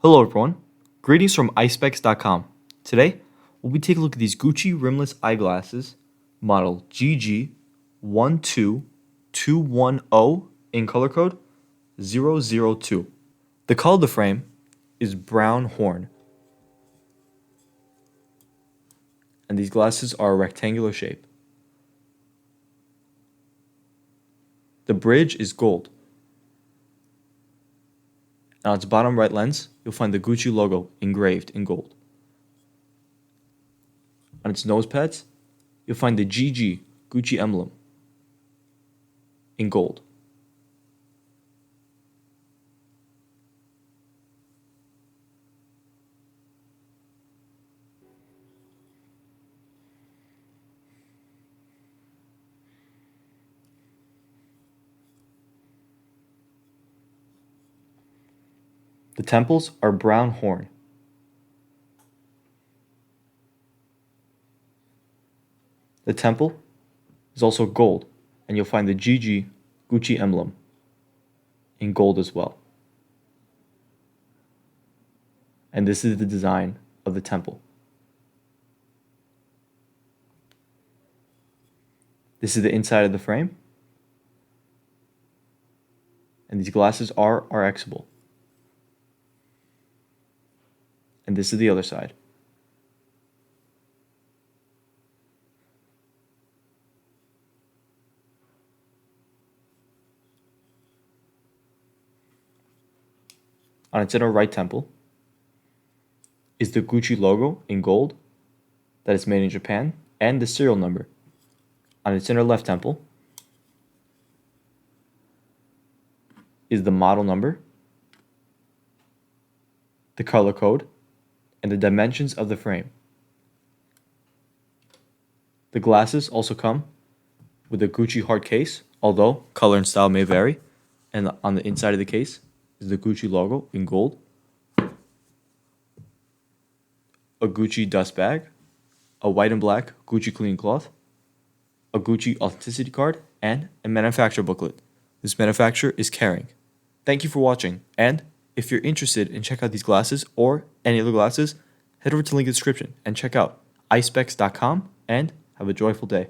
Hello everyone, greetings from Eyespecs.com. Today, we'll be taking a look at these Gucci rimless eyeglasses, model GG1221O in color code 002. The color of the frame is brown horn, and these glasses are a rectangular shape. The bridge is gold. And on its bottom right lens, you'll find the Gucci logo engraved in gold. On its nose pads, you'll find the GG Gucci emblem in gold. The temples are brown horn. The temple is also gold, and you'll find the GG Gucci emblem in gold as well. And this is the design of the temple. This is the inside of the frame. And these glasses are RXable. And this is the other side. On its inner right temple is the Gucci logo in gold that is made in Japan and the serial number. On its inner left temple is the model number, the color code, and the dimensions of the frame. The glasses also come with a Gucci hard case, although color and style may vary, and on the inside of the case is the Gucci logo in gold, a Gucci dust bag, a white and black Gucci clean cloth, a Gucci authenticity card, and a manufacturer booklet. This manufacturer is Kering. Thank you for watching, and if you're interested in check out these glasses or any other glasses, head over to the link in the description and check out Eyespecs.com and have a joyful day.